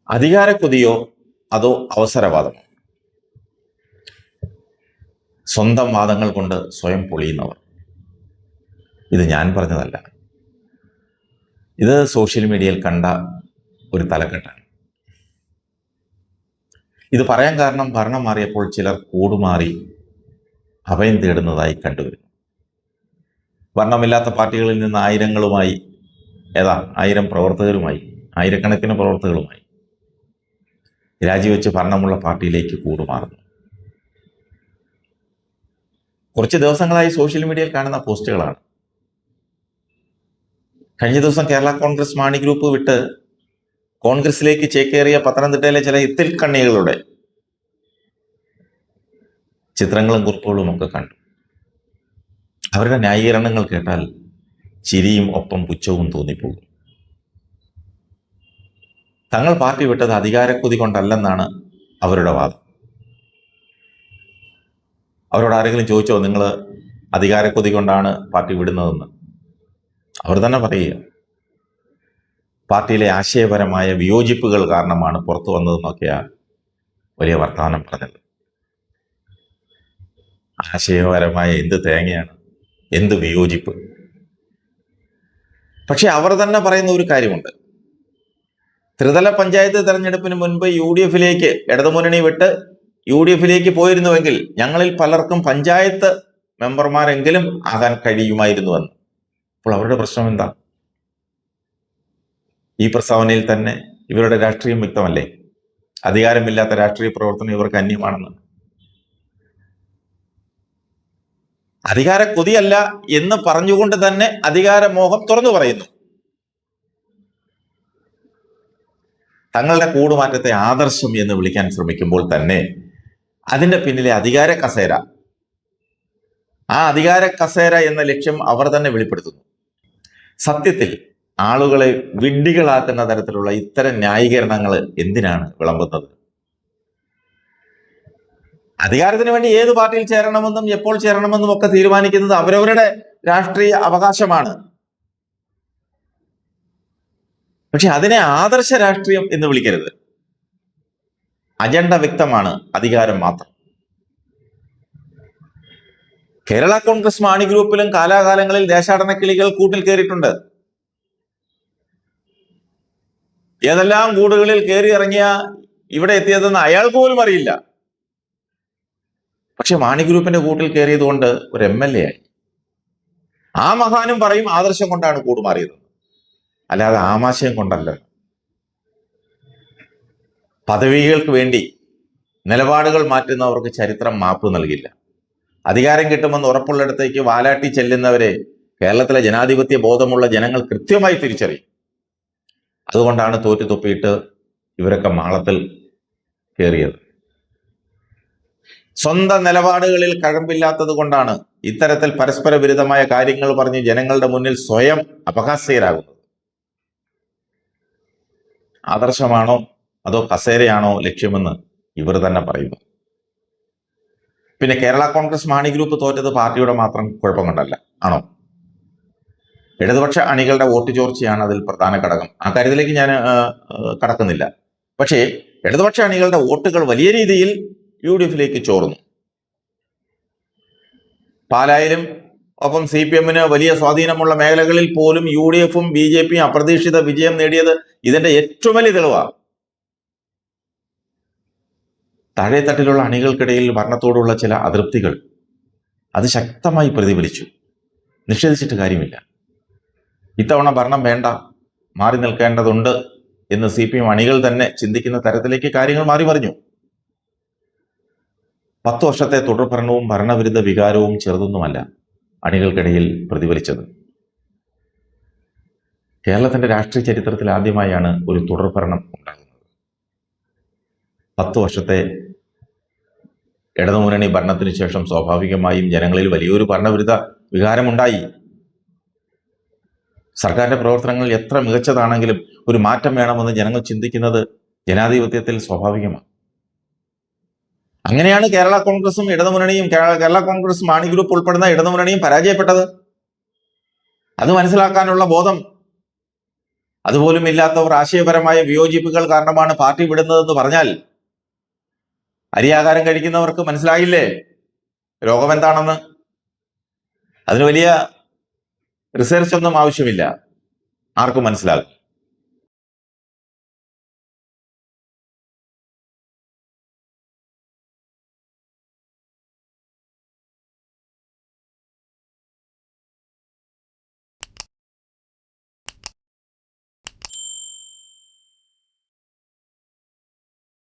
അധികാരക്കൊതിയോ അതോ അവസരവാദമോ? സ്വന്തം വാദങ്ങൾ കൊണ്ട് സ്വയം പൊളിയുന്നവർ. ഇത് ഞാൻ പറഞ്ഞതല്ല, ഇത് സോഷ്യൽ മീഡിയയിൽ കണ്ട ഒരു തലക്കെട്ടാണ്. ഇത് പറയാൻ കാരണം ഭരണം മാറിയപ്പോൾ ചിലർ കൂടുമാറി അഭയം തേടുന്നതായി കണ്ടുവരുന്നു. ഭരണമില്ലാത്ത പാർട്ടികളിൽ നിന്ന് ആയിരങ്ങളുമായി, 1000 പ്രവർത്തകരുമായി, ആയിരക്കണക്കിന് പ്രവർത്തകരുമായി രാജിവെച്ച് ഭരണമുള്ള പാർട്ടിയിലേക്ക് കൂടുമാറുന്നു. കുറച്ച് ദിവസങ്ങളായി സോഷ്യൽ മീഡിയയിൽ കാണുന്ന പോസ്റ്റുകളാണ്. കഴിഞ്ഞ ദിവസം കേരള കോൺഗ്രസ് മാണി ഗ്രൂപ്പ് വിട്ട് കോൺഗ്രസിലേക്ക് ചേക്കേറിയ പത്തനംതിട്ടയിലെ ചില ഇത്തിൽ കണ്ണികളുടെ ചിത്രങ്ങളും കുറിപ്പുകളും ഒക്കെ കണ്ടു. അവരുടെ ന്യായീകരണങ്ങൾ കേട്ടാൽ ചിരിയും ഒപ്പം പുച്ഛവും തോന്നിപ്പോകും. തങ്ങൾ പാർട്ടി വിട്ടത് അധികാരക്കൊതി കൊണ്ടല്ലെന്നാണ് അവരുടെ വാദം. അവരോട് ആരെങ്കിലും ചോദിച്ചോ, നിങ്ങൾ അധികാരക്കൊതി കൊണ്ടാണ് പാർട്ടി വിടുന്നതെന്ന്? അവർ തന്നെ പറയുക, പാർട്ടിയിലെ ആശയപരമായ വിയോജിപ്പുകൾ കാരണമാണ് പുറത്തു വന്നതെന്നൊക്കെയാണ് വലിയ വർത്തമാനം പറഞ്ഞത്. ആശയപരമായ എന്ത് തേങ്ങയാണ്, എന്ത് വിയോജിപ്പ്? പക്ഷെ അവർ തന്നെ പറയുന്ന ഒരു കാര്യമുണ്ട്. ത്രിതല പഞ്ചായത്ത് തെരഞ്ഞെടുപ്പിന് മുൻപ് UDF-ലേക്ക് ഇടതുമുന്നണി വിട്ട് UDF-ലേക്ക് പോയിരുന്നുവെങ്കിൽ ഞങ്ങളിൽ പലർക്കും പഞ്ചായത്ത് മെമ്പർമാരെങ്കിലും ആകാൻ കഴിയുമായിരുന്നുവെന്ന്. അപ്പോൾ അവരുടെ പ്രശ്നം എന്താ? ഈ പ്രസ്താവനയിൽ തന്നെ ഇവരുടെ രാഷ്ട്രീയം വ്യക്തമല്ലേ? അധികാരമില്ലാത്ത രാഷ്ട്രീയ പ്രവർത്തനം ഇവർക്ക് അന്യമാണെന്ന്. അധികാര കൊതിയല്ല എന്ന് പറഞ്ഞുകൊണ്ട് തന്നെ അധികാരമോഹം തുറന്നു പറയുന്നു. തങ്ങളുടെ കൂടുമാറ്റത്തെ ആദർശം എന്ന് വിളിക്കാൻ ശ്രമിക്കുമ്പോൾ തന്നെ അതിന്റെ പിന്നിലെ അധികാര കസേര, ആ അധികാര കസേര എന്ന ലക്ഷ്യം അവർ തന്നെ വെളിപ്പെടുത്തുന്നു. സത്യത്തിൽ ആളുകളെ വിഡ്ഢികളാക്കുന്ന തരത്തിലുള്ള ഇത്തരം ന്യായീകരണങ്ങൾ എന്തിനാണ് വിളമ്പുന്നത്? അധികാരത്തിന് വേണ്ടി ഏത് പാർട്ടിയിൽ ചേരണമെന്നും എപ്പോൾ ചേരണമെന്നും ഒക്കെ തീരുമാനിക്കുന്നത് അവരവരുടെ രാഷ്ട്രീയ അവകാശമാണ്. പക്ഷെ അതിനെ ആദർശ രാഷ്ട്രീയം എന്ന് വിളിക്കരുത്. അജണ്ട വ്യക്തമാണ്, അധികാരം മാത്രം. കേരള കോൺഗ്രസ് മാണി ഗ്രൂപ്പിലും കാലാകാലങ്ങളിൽ ദേശാടന കിളികൾ കൂട്ടിൽ കയറിയിട്ടുണ്ട്. ഏതെല്ലാം കൂടുകളിൽ കയറി ഇറങ്ങിയ ഇവിടെ എത്തിയതെന്ന് അയാൾക്ക് പോലും അറിയില്ല. പക്ഷെ മാണി ഗ്രൂപ്പിന്റെ കൂട്ടിൽ കയറിയത് കൊണ്ട് ഒരു MLA ആയി. ആ മഹാനും പറയും ആദർശം കൊണ്ടാണ് കൂടുമാറിയത്, അല്ലാതെ ആമാശയം കൊണ്ടല്ല. പദവികൾക്ക് വേണ്ടി നിലപാടുകൾ മാറ്റുന്നവർക്ക് ചരിത്രം മാപ്പ് നൽകില്ല. അധികാരം കിട്ടുമെന്ന് ഉറപ്പുള്ളിടത്തേക്ക് വാലാട്ടി ചെല്ലുന്നവരെ കേരളത്തിലെ ജനാധിപത്യ ബോധമുള്ള ജനങ്ങൾ കൃത്യമായി തിരിച്ചറിയും. അതുകൊണ്ടാണ് തോറ്റു തൊപ്പിയിട്ട് ഇവരൊക്കെ മാളത്തിൽ കയറിയത്. സ്വന്തം നിലപാടുകളിൽ കഴമ്പില്ലാത്തത് കൊണ്ടാണ് ഇത്തരത്തിൽ പരസ്പര വിരുദ്ധമായ കാര്യങ്ങൾ പറഞ്ഞ് ജനങ്ങളുടെ മുന്നിൽ സ്വയം അപഹാസ്യരാകുന്നത്. ആദർശമാണോ അതോ കസേരയാണോ ലക്ഷ്യമെന്ന് ഇവർ തന്നെ പറയുന്നു. പിന്നെ കേരള കോൺഗ്രസ് മാണി ഗ്രൂപ്പ് തോറ്റത് പാർട്ടിയുടെ മാത്രം കുഴപ്പം കൊണ്ടല്ല, ആണോ? ഇടതുപക്ഷ അണികളുടെ വോട്ട് ചോർച്ചയാണ് അതിൽ പ്രധാന ഘടകം. ആ കാര്യത്തിലേക്ക് ഞാൻ കടക്കുന്നില്ല. പക്ഷേ ഇടതുപക്ഷ അണികളുടെ വോട്ടുകൾ വലിയ രീതിയിൽ UDF-ലേക്ക് ചോർന്നു. പാലായിലും ഒപ്പം CPM-ന് വലിയ സ്വാധീനമുള്ള മേഖലകളിൽ പോലും UDF-ഉം BJP-യും അപ്രതീക്ഷിത വിജയം നേടിയത് ഇതിന്റെ ഏറ്റവും വലിയ തെളിവാണ്. താഴെത്തട്ടിലുള്ള അണികൾക്കിടയിൽ ഭരണത്തോടുള്ള ചില അതൃപ്തികൾ അത് ശക്തമായി പ്രതിഫലിച്ചു. നിഷേധിച്ചിട്ട് കാര്യമില്ല. ഇത്തവണ ഭരണം വേണ്ട, മാറി നിൽക്കേണ്ടതുണ്ട് എന്ന് CPM അണികൾ തന്നെ ചിന്തിക്കുന്ന തരത്തിലേക്ക് കാര്യങ്ങൾ മാറി മറിഞ്ഞു. 10 വർഷത്തെ തുടർഭരണവും ഭരണവിരുദ്ധ വികാരവും ചെറുതൊന്നുമല്ല അണികൾക്കിടയിൽ പ്രതിഫലിച്ചത്. കേരളത്തിന്റെ രാഷ്ട്രീയ ചരിത്രത്തിൽ ആദ്യമായാണ് ഒരു തുടർഭരണം ഉണ്ടാകുന്നത്. 10 വർഷത്തെ ഇടതുമുന്നണി ഭരണത്തിന് ശേഷം സ്വാഭാവികമായും ജനങ്ങളിൽ വലിയൊരു ഭരണവിരുദ്ധ വികാരമുണ്ടായി. സർക്കാരിന്റെ പ്രവർത്തനങ്ങൾ എത്ര മികച്ചതാണെങ്കിലും ഒരു മാറ്റം വേണമെന്ന് ജനങ്ങൾ ചിന്തിക്കുന്നത് ജനാധിപത്യത്തിൽ സ്വാഭാവികമാണ്. അങ്ങനെയാണ് കേരള കോൺഗ്രസും ഇടതുമുന്നണിയും, കേരള കോൺഗ്രസ് മാണി ഗ്രൂപ്പ് ഉൾപ്പെടുന്ന ഇടതുമുന്നണിയും പരാജയപ്പെട്ടത്. അത് മനസ്സിലാക്കാനുള്ള ബോധം, അതുപോലും ഇല്ലാത്തവർ ആശയപരമായ വിയോജിപ്പുകൾ കാരണമാണ് പാർട്ടി വിടുന്നതെന്ന് പറഞ്ഞാൽ അരിയാഹാരം കഴിക്കുന്നവർക്ക് മനസ്സിലായില്ലേ രോഗം എന്താണെന്ന്? അതിന് വലിയ റിസർച്ച് ഒന്നും ആവശ്യമില്ല, ആർക്കും മനസ്സിലാകും.